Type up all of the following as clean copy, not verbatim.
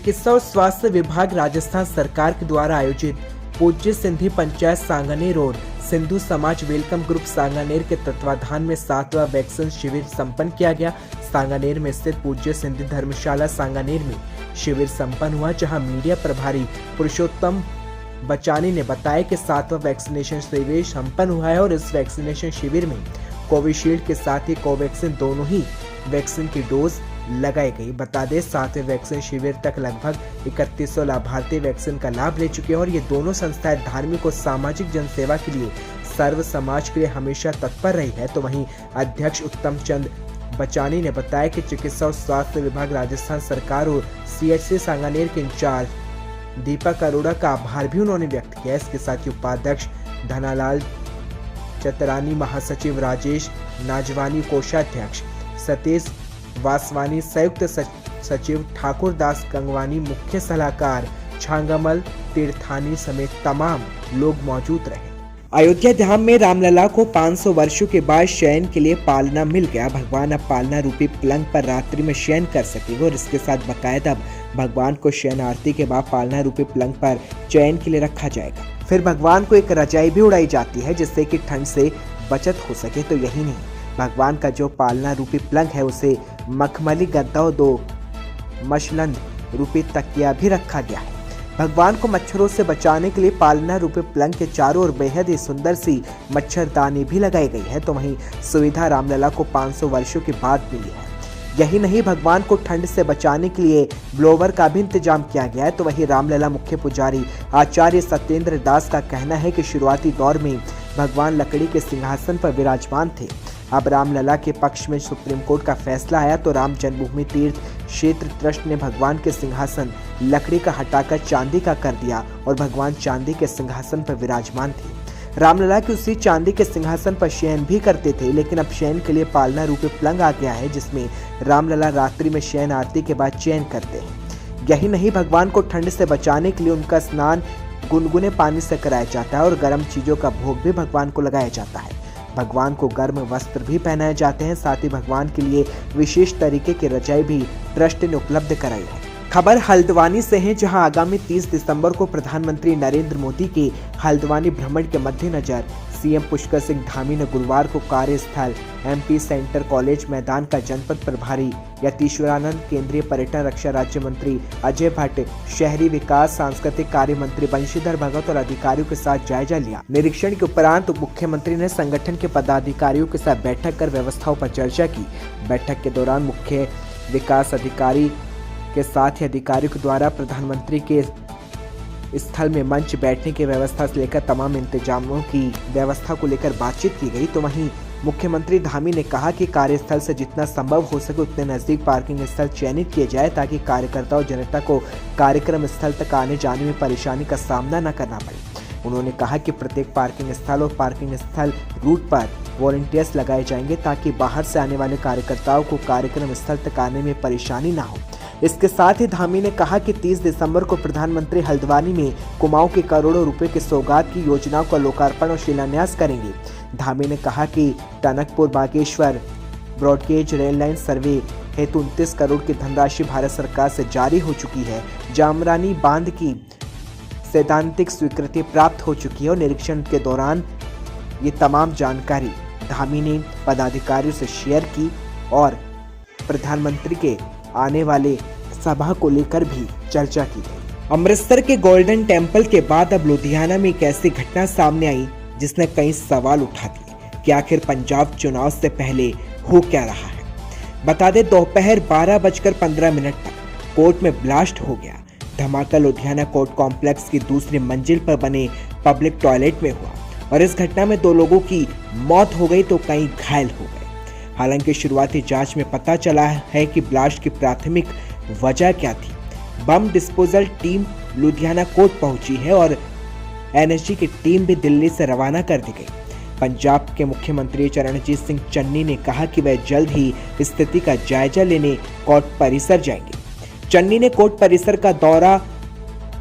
चिकित्सा और स्वास्थ्य विभाग राजस्थान सरकार के द्वारा आयोजित पूज्य सिंधी पंचायत सांगानेर और सिंधु समाज वेलकम ग्रुप सांगानेर के तत्वाधान में 7वां वैक्सीन शिविर संपन्न किया गया। सांगानेर में स्थित पूज्य सिंधी धर्मशाला सांगानेर में शिविर संपन्न हुआ, जहां मीडिया प्रभारी पुरुषोत्तम बचानी ने बताया कि 7वां वैक्सीनेशन शिविर संपन्न हुआ है और इस वैक्सीनेशन शिविर में कोविशील्ड के साथ ही कोवैक्सीन दोनों ही वैक्सीन की डोज लगाई गई। बता दें 7वें वैक्सीन शिविर तक लगभग 3100 लाभार्थी वैक्सीन का लाभ ले चुके हैं और ये दोनों संस्थाएं धार्मिक और सामाजिक जनसेवा के लिए सर्व समाज के लिए हमेशा तत्पर रही है। तो वहीं अध्यक्ष उत्तम चंद बचानी ने बताया कि चिकित्सा और स्वास्थ्य विभाग राजस्थान सरकार और CHC सांगानेर के इंचार्ज दीपक अरोड़ा का आभार भी उन्होंने व्यक्त किया। इसके साथ ही उपाध्यक्ष धनालाल चतरानी, महासचिव राजेश नाजवानी, कोषाध्यक्ष सतीश वासवानी, संयुक्त सचिव ठाकुर दास गंगवानी, मुख्य सलाहकार छांगामल तीर्थानी समेत तमाम लोग मौजूद रहे। अयोध्या धाम में रामलला को 500 वर्षों के बाद शयन के लिए पालना मिल गया। भगवान अब पालना रूपी पलंग पर रात्रि में शयन कर सकेंगे और इसके साथ बाकायदा भगवान को शयन आरती के बाद पालना रूपी पलंग पर चयन के लिए रखा जाएगा। फिर भगवान को एक रजाई भी उड़ाई जाती है जिससे कि ठंड से बचत हो सके। तो यही नहीं, भगवान का जो पालना रूपी पलंग है उसे मखमली गद्दा और 2 मशलंद रूपी तकिया भी रखा गया है। भगवान को मच्छरों से बचाने के लिए पालना रूपी पलंग के चारों ओर बेहद ही सुंदर सी मच्छरदानी भी लगाई गई है। तो वहीं सुविधा रामलला को 500 वर्षों के बाद मिली है। यही नहीं, भगवान को ठंड से बचाने के लिए ब्लोवर का भी इंतजाम किया गया है। तो वहीं रामलला मुख्य पुजारी आचार्य सत्येंद्र दास का कहना है कि शुरुआती दौर में भगवान लकड़ी के सिंहासन पर विराजमान थे। अब रामलला के पक्ष में सुप्रीम कोर्ट का फैसला आया तो राम जन्मभूमि तीर्थ क्षेत्र ट्रस्ट ने भगवान के सिंहासन लकड़ी का हटाकर चांदी का कर दिया और भगवान चांदी के सिंहासन पर विराजमान थे। रामलला की उसी चांदी के सिंहासन पर शयन भी करते थे, लेकिन अब शयन के लिए पालना रूपी पलंग आ गया है जिसमें रामलला रात्रि में शयन आरती के बाद चयन करते हैं। यही नहीं, भगवान को ठंड से बचाने के लिए उनका स्नान गुनगुने पानी से कराया जाता है और गर्म चीजों का भोग भी भगवान को लगाया जाता है। भगवान को गर्म वस्त्र भी पहनाए जाते हैं। साथ ही भगवान के लिए विशेष तरीके की रजाई भी ट्रस्ट ने उपलब्ध कराई है। खबर हल्द्वानी से है, जहां आगामी 30 दिसंबर को प्रधानमंत्री नरेंद्र मोदी के हल्द्वानी भ्रमण के मद्देनजर सीएम पुष्कर सिंह धामी ने गुरुवार को कार्यस्थल MP सेंटर कॉलेज मैदान का जनपद प्रभारी यतीश्वरानंद, केंद्रीय पर्यटन रक्षा राज्य मंत्री अजय भट्ट, शहरी विकास सांस्कृतिक कार्य मंत्री बंशीधर भगत और अधिकारियों के साथ जायजा लिया। निरीक्षण के उपरांत मुख्यमंत्री ने संगठन के पदाधिकारियों के साथ बैठक कर व्यवस्थाओं पर चर्चा की। बैठक के दौरान मुख्य विकास अधिकारी के साथ ही अधिकारियों के द्वारा प्रधानमंत्री के स्थल में मंच बैठने की व्यवस्था से लेकर तमाम इंतजामों की व्यवस्था को लेकर बातचीत की गई। तो वहीं मुख्यमंत्री धामी ने कहा कि कार्यस्थल से जितना संभव हो सके उतने नजदीक पार्किंग स्थल चयनित किए जाए ताकि कार्यकर्ता और जनता को कार्यक्रम स्थल तक आने जाने में परेशानी का सामना न करना पड़े। उन्होंने कहा कि प्रत्येक पार्किंग स्थल और पार्किंग स्थल रूट पर वॉलंटियर्स लगाए जाएंगे ताकि बाहर से आने वाले कार्यकर्ताओं को कार्यक्रम स्थल तक आने में परेशानी न हो। इसके साथ ही धामी ने कहा कि 30 दिसंबर को प्रधानमंत्री हल्द्वानी में कुमाऊं के करोड़ों रुपए की सौगात की योजनाओं का लोकार्पण और शिलान्यास करेंगे। धामी ने कहा कि Tanakpur Bageshwar broad gauge rail line सर्वे हेतु 29 करोड़ की धनराशि भारत सरकार से जारी हो चुकी है। जामरानी बांध की सैद्धांतिक स्वीकृति प्राप्त हो चुकी है और निरीक्षण के दौरान ये तमाम जानकारी धामी ने पदाधिकारियों से शेयर की और प्रधानमंत्री के आने वाले सभा को लेकर भी चर्चा की गई। अमृतसर के गोल्डन टेम्पल के बाद अब लुधियाना में एक ऐसी घटना सामने आई जिसने कई सवाल उठा दिए कि आखिर पंजाब चुनाव से पहले हो क्या रहा है। बता दें दोपहर 12:15 तक कोर्ट में ब्लास्ट हो गया। धमाका लुधियाना कोर्ट कॉम्प्लेक्स की दूसरी मंजिल पर बने पब्लिक टॉयलेट में हुआ और इस घटना में 2 लोगों की मौत हो गई तो कई घायल हो गए। हालांकि शुरुआती जांच में पता चला है कि ब्लास्ट की प्राथमिक वजह क्या थी। Bomb disposal team Ludhiana court पहुंची है और NSG की टीम भी दिल्ली से रवाना कर दी गई। पंजाब के मुख्यमंत्री चरणजीत सिंह चन्नी ने कहा कि वह जल्द ही स्थिति का जायजा लेने कोर्ट परिसर जाएंगे। चन्नी ने कोर्ट परिसर का दौरा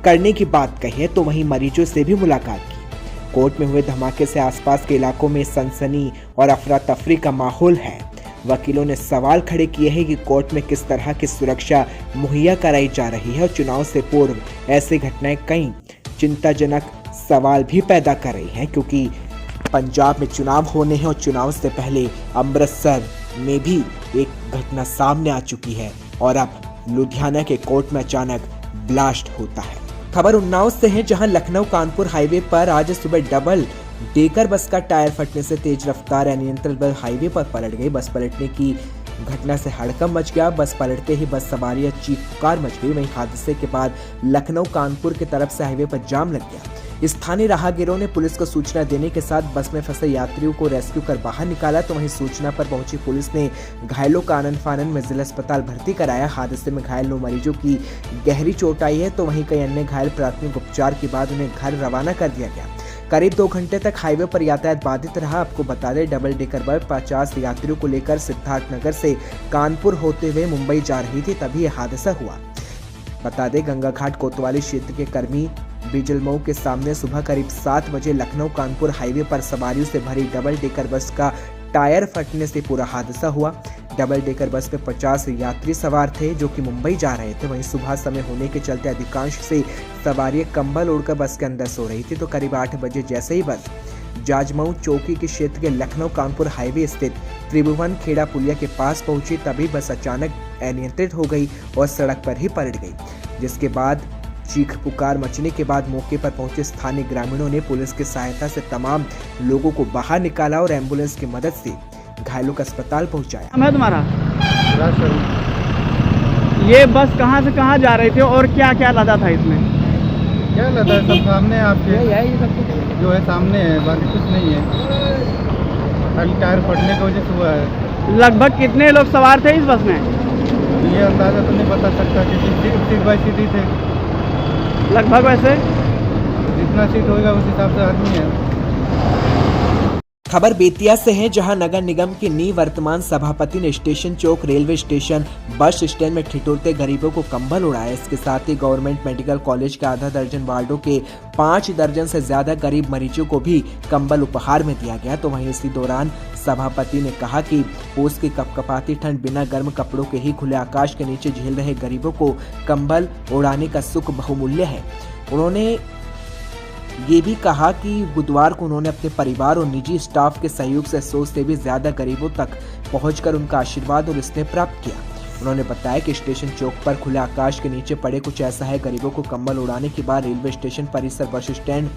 करने की बात कही है तो वहीं मरीजों से भी मुलाकात की। कोर्ट में हुए धमाके से आसपास के इलाकों में सनसनी और अफरा तफरी का माहौल है। वकीलों ने सवाल खड़े किए हैं कि कोर्ट में किस तरह की सुरक्षा मुहैया कराई जा रही है और चुनाव से पूर्व ऐसी घटनाएं कई चिंताजनक सवाल भी पैदा कर रही हैं, क्योंकि पंजाब में चुनाव होने हैं और चुनाव से पहले अमृतसर में भी एक घटना सामने आ चुकी है और अब लुधियाना के कोर्ट में अचानक ब्लास्ट होता है। खबर उन्नाव से है, जहां लखनऊ कानपुर हाईवे पर आज सुबह डबल डेकर बस का टायर फटने से तेज रफ्तार अनियंत्रित बस हाईवे पर पलट गई। बस पलटने की घटना से हड़कंप मच गया। बस पलटते ही बस सवारियां चीख पुकार मच गई। वहीं हादसे के बाद लखनऊ कानपुर की तरफ से हाईवे पर जाम लग गया। स्थानीय राहगीरों ने पुलिस को सूचना देने के साथ बस में फंसे यात्रियों को रेस्क्यू कर बाहर निकाला, तो वहीं सूचना पर पहुंची पुलिस ने घायलों का आनन फानन में जिला अस्पताल भर्ती कराया। हादसे में घायल 9 मरीजों की गहरी चोट आई है, तो वहीं कई अन्य घायल प्राथमिक उपचार के बाद उन्हें घर रवाना कर दिया गया। करीब 2 घंटे तक हाईवे पर यातायात बाधित रहा। आपको बता दें, डबल डेकर बस 50 यात्रियों को लेकर सिद्धार्थनगर से कानपुर होते हुए मुंबई जा रही थी, तभी यह हादसा हुआ। बता दें, गंगा घाट कोतवाली क्षेत्र के कर्मी बीजलमऊ के सामने सुबह करीब 7 बजे लखनऊ कानपुर हाईवे पर सवारियों से भरी डबल डेकर बस का टायर फटने से पूरा हादसा हुआ। डबल डेकर बस में 50 यात्री सवार थे जो कि मुंबई जा रहे थे। वहीं सुबह समय होने के चलते अधिकांश से सवारियां कंबल ओढ़कर बस के अंदर सो रही थी, तो करीब 8 बजे जैसे ही बस जाजमऊ चौकी के क्षेत्र के लखनऊ कानपुर हाईवे स्थित त्रिभुवन खेड़ा पुलिया के पास पहुंची, तभी बस अचानक अनियंत्रित हो गई और सड़क पर ही पलट गई, जिसके बाद चीख पुकार मचने के बाद मौके पर पहुंचे स्थानीय ग्रामीणों ने पुलिस की सहायता से तमाम लोगों को बाहर निकाला और एम्बुलेंस की मदद से घायलों को अस्पताल पहुंचाया। नाम है तुम्हारा? ये बस कहां से कहां जा रहे थे और क्या क्या लदा था इसमें? क्या लदा है? सब सामने है आपके, ये सब कुछ जो है सामने है, बाकी कुछ नहीं है। खाली टायर फटने की वजह से हुआ है। लगभग कितने लोग सवार थे इस बस में? ये अंदाजा तो नहीं बता सकता, क्योंकि सीट बाई सीट ही थे। लगभग वैसे जितना सीट होगा उस हिसाब से आदमी है। खबर बेतिया से है, जहां नगर निगम के निवर्तमान सभापति ने स्टेशन चौक रेलवे स्टेशन बस स्टैंड में ठिठुरते गरीबों को कंबल उड़ाया। इसके साथ ही गवर्नमेंट मेडिकल कॉलेज के आधा दर्जन वार्डों के 5 दर्जन से ज्यादा गरीब मरीजों को भी कंबल उपहार में दिया गया। तो वहीं इसी दौरान सभापति ने कहा कि ओस की कपकपाती ठंड बिना गर्म कपड़ों के ही खुले आकाश के नीचे झेल रहे गरीबों को कंबल उड़ाने का सुख बहुमूल्य है। उन्होंने ये भी कहा कि बुधवार को उन्होंने अपने परिवार और निजी स्टाफ के सहयोग से 100 से भी ज्यादा गरीबों तक पहुंचकर उनका आशीर्वाद और स्नेह प्राप्त किया। उन्होंने बताया कि स्टेशन चौक पर खुले आकाश के नीचे पड़े कुछ ऐसा है। गरीबों को कंबल उड़ाने के बाद रेलवे स्टेशन परिसर, बस स्टैंड,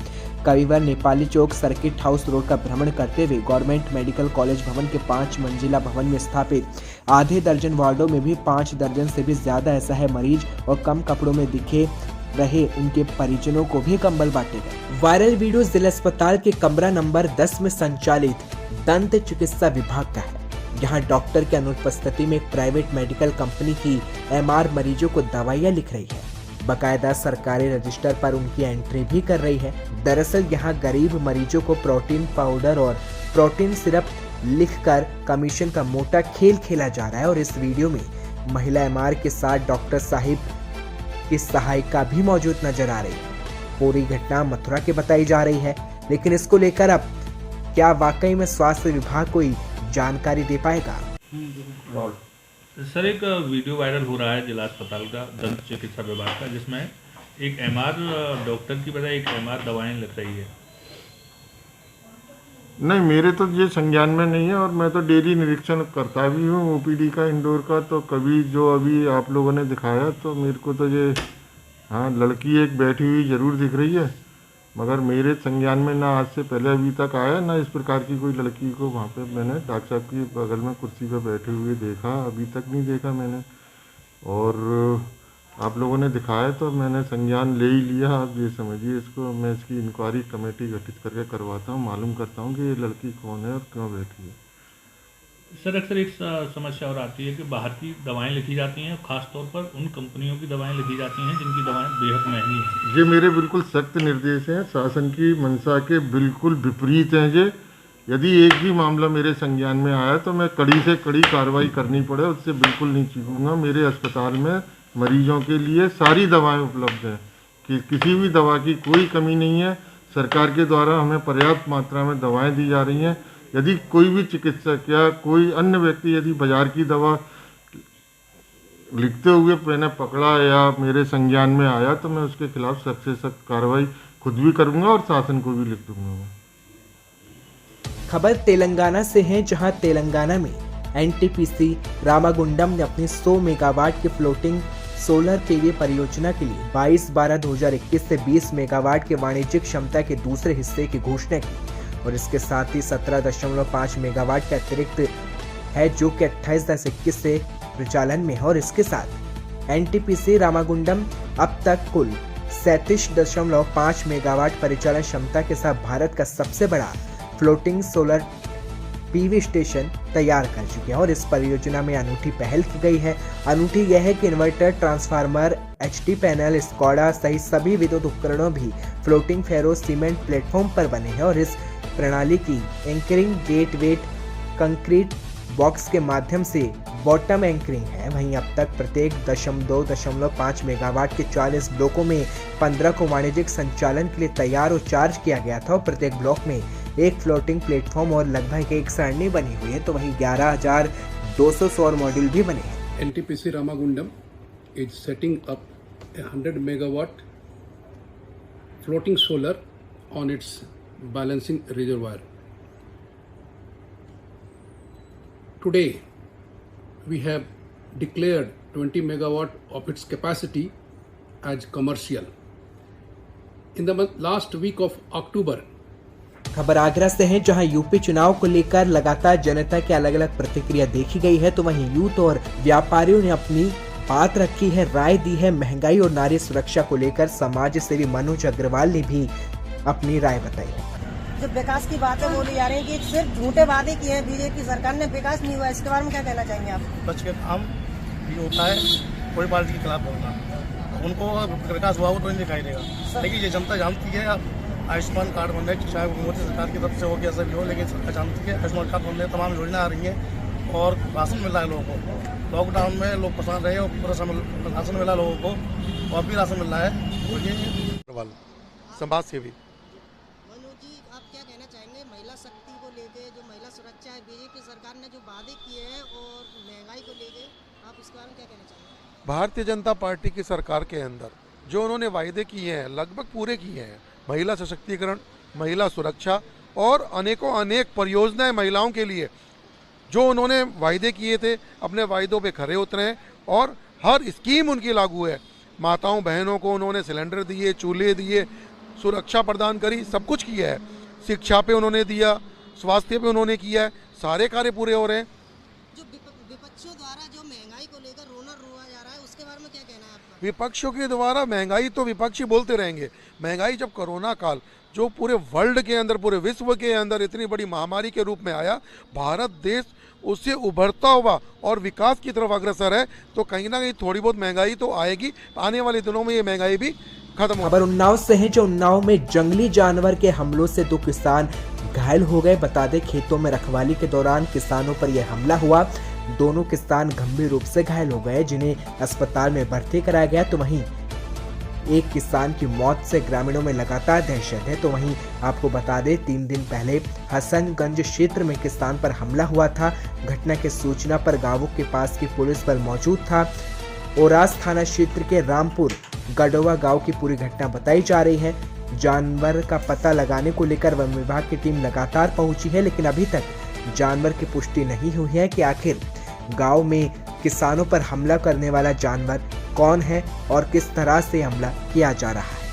कविवर, नेपाली चौक, सर्किट हाउस रोड का भ्रमण करते हुए गवर्नमेंट मेडिकल कॉलेज भवन के 5 मंजिला भवन में स्थापित आधे दर्जन वार्डों में भी 5 दर्जन से भी ज्यादा ऐसा है मरीज और कम कपड़ों में दिखे रहे उनके परिजनों को भी कंबल बांटे गए। वायरल वीडियो जिला अस्पताल के कमरा नंबर 10 में संचालित दंत चिकित्सा विभाग का है। यहाँ डॉक्टर की अनुपस्थिति में एक प्राइवेट मेडिकल कंपनी की MR मरीजों को दवाइयाँ लिख रही है। बकायदा सरकारी रजिस्टर पर उनकी एंट्री भी कर रही है। दरअसल यहाँ गरीब मरीजों को प्रोटीन पाउडर और प्रोटीन सिरप लिखकर कमीशन का मोटा खेल खेला जा रहा है और इस वीडियो में महिला MR के साथ डॉक्टर साहिब की सहायिका भी मौजूद नजर आ रही है। पूरी घटना मथुरा की बताई जा रही है, लेकिन इसको लेकर अब क्या वाकई में स्वास्थ्य विभाग कोई जानकारी दे पाएगा? सर, एक वीडियो वायरल हो रहा है जिला अस्पताल का दंत चिकित्सा विभाग का, जिसमें एक MR डॉक्टर की बजाय एक MR दवाएं लिख रही है। नहीं, मेरे तो ये संज्ञान में नहीं है और मैं तो डेली निरीक्षण करता भी हूँ OPD का, इंडोर का। तो कभी जो अभी आप लोगों ने दिखाया तो मेरे को तो ये लड़की एक बैठी हुई ज़रूर दिख रही है, मगर मेरे संज्ञान में ना आज से पहले अभी तक आया ना इस प्रकार की कोई लड़की को वहाँ पे मैंने डॉक्टर साहब की बगल में कुर्सी पर बैठे हुए देखा, अभी तक नहीं देखा मैंने। और आप लोगों ने दिखाया तो मैंने संज्ञान ले ही लिया। आप ये समझिए इसको, मैं इसकी इंक्वायरी कमेटी गठित करके करवाता हूँ, मालूम करता हूँ कि ये लड़की कौन है और क्यों बैठी है। सर, अक्सर एक समस्या और आती है कि बाहर की दवाएं लिखी जाती हैं, खासतौर पर उन कंपनियों की दवाएं लिखी जाती हैं जिनकी दवाएं बेहद महंगी हैं। ये मेरे बिल्कुल सख्त निर्देश हैं, शासन की मंशा के बिल्कुल विपरीत हैं। ये यदि एक भी मामला मेरे संज्ञान में आया तो मैं कड़ी से कड़ी कार्रवाई करनी पड़े उससे बिल्कुल नहीं चूकूँगा। मेरे अस्पताल में मरीजों के लिए सारी दवाएं उपलब्ध हैं, कि किसी भी दवा की कोई कमी नहीं है। सरकार के द्वारा हमें पर्याप्त मात्रा में दवाएं दी जा रही हैं। यदि कोई भी चिकित्सक या कोई अन्य व्यक्ति यदि बाजार की दवा लिखते हुए मैंने पकड़ा या मेरे संज्ञान में आया तो मैं उसके खिलाफ सख्त से सख्त कार्रवाई खुद भी करूंगा और शासन को भी लिख दूंगा। खबर तेलंगाना से है, जहां तेलंगाना में एनटीपीसी रामागुंडम ने अपनी 100 मेगावाट की फ्लोटिंग सोलर पीवी परियोजना के लिए 22/12/2021 से 20 मेगावाट के वाणिज्यिक क्षमता के दूसरे हिस्से की घोषणा की और इसके साथ ही 17.5 मेगावाट का अतिरिक्त है जो कि 28/21 से प्रचालन में है और इसके साथ एनटीपीसी रामागुंडम अब तक कुल 37.5 मेगावाट परिचालन क्षमता के साथ भारत का सबसे बड़ा फ्लोटिंग सोलर पीवी स्टेशन तैयार कर चुके हैं और इस परियोजना में अनूठी पहल की गई है। अनूठी यह है कि inverter, transformer, HT panel, Skoda सहित सभी विद्युत उपकरणों भी फ्लोटिंग फेरो सीमेंट प्लेटफॉर्म पर बने हैं और इस प्रणाली की anchoring gate weight concrete box के माध्यम से बॉटम एंकरिंग है। वहीं अब तक प्रत्येक 2.5 मेगावाट के 40 ब्लॉकों में 15 को वाणिज्यिक संचालन के लिए तैयार और चार्ज किया गया था और प्रत्येक ब्लॉक में एक फ्लोटिंग प्लेटफॉर्म और लगभग एक सरणी बनी हुई है, तो वहीं 11,200 सौर मॉड्यूल भी बने हैं। NTPC Ramagundam is setting up a 100 megawatt floating solar on its balancing reservoir. Today, we have declared 20 megawatt of its capacity as commercial. In the last week of October, खबर आगरा से है, जहां यूपी चुनाव को लेकर लगातार जनता की अलग अलग प्रतिक्रिया देखी गई है, तो वहीं यूथ और व्यापारियों ने अपनी बात रखी है, राय दी है। महंगाई और नारी सुरक्षा को लेकर समाज सेवी मनोज अग्रवाल ने भी अपनी राय बताई है। जो विकास की बातें बोली जा रही है कि सिर्फ झूठे वादे किए हैं बीजेपी सरकार ने, विकास नहीं हुआ, इसके बारे में क्या कहना चाहेंगे आप? बच के काम भी होता है, कोई पार्टी के खिलाफ होगा, उनको विकास हुआ वो तो नहीं दिखाई देगा। लेकिन ये जनता जानती है, आयुष्मान कार्ड बन रहे, चाहे वो मोदी सरकार की तरफ से हो, कैसा भी हो, लेकिन सरकार जानती है आयुष्मान कार्ड बन रहे, तमाम योजना आ रही हैं और राशन मिल रहा है लोगों को। लॉकडाउन में लोग परेशान रहे और पूरा समय राशन मिला लोगों को और भी राशन मिल रहा है। तो ये समाज सेवी महिला शक्ति को लेके, जो महिला सुरक्षा है, बीजेपी सरकार ने जो वादे किए हैं और महंगाई को लेके, आप इसके बारे में क्या कहना चाहेंगे? भारतीय जनता पार्टी की सरकार के अंदर जो उन्होंने वायदे किए हैं लगभग पूरे किए हैं। महिला सशक्तिकरण, महिला सुरक्षा और अनेक परियोजनाएं महिलाओं के लिए जो उन्होंने वायदे किए थे, अपने वायदों पे खरे उतरे हैं और हर स्कीम उनकी लागू है। माताओं बहनों को उन्होंने सिलेंडर दिए, चूल्हे दिए, सुरक्षा प्रदान करी, सब कुछ किया है। शिक्षा पे उन्होंने दिया, स्वास्थ्य पे उन्होंने किया है, सारे कार्य पूरे हो रहे हैं। जो विपक्षों द्वारा जो महंगाई को लेकर रोना रोआ जा रहा है, उसके बारे में क्या कहना है आपका? विपक्षों के द्वारा महंगाई तो विपक्षी बोलते रहेंगे। महंगाई जब कोरोना काल जो पूरे वर्ल्ड के अंदर, पूरे विश्व के अंदर इतनी बड़ी महामारी के रूप में आया, भारत देश उससे उभरता हुआ और विकास की तरफ अग्रसर है, तो कहीं ना कहीं थोड़ी बहुत महंगाई तो आएगी। आने वाले दिनों में ये महंगाई भी खत्म हो। खबर उन्नाव से है, जो उन्नाव में जंगली जानवर के हमलों से 2 किसान घायल हो गए। बता दें, खेतों में रखवाली के दौरान किसानों पर यह हमला हुआ। दोनों किसान गंभीर रूप से घायल हो गए, जिन्हें अस्पताल में भर्ती कराया गया। तो वहीं एक किसान की मौत से ग्रामीणों में लगातार दहशत है। तो वहीं आपको बता दें, 3 दिन पहले हसनगंज क्षेत्र में किसान पर हमला हुआ था। घटना की सूचना पर गांवों के पास की पुलिस बल मौजूद था। ओरास थाना क्षेत्र के रामपुर गडोवा गांव की पूरी घटना बताई जा रही है। जानवर का पता लगाने को लेकर वन विभाग की टीम लगातार पहुंची है, लेकिन अभी तक जानवर की पुष्टि नहीं हुई है कि आखिर गांव में किसानों पर हमला करने वाला जानवर कौन है और किस तरह से हमला किया जा रहा है।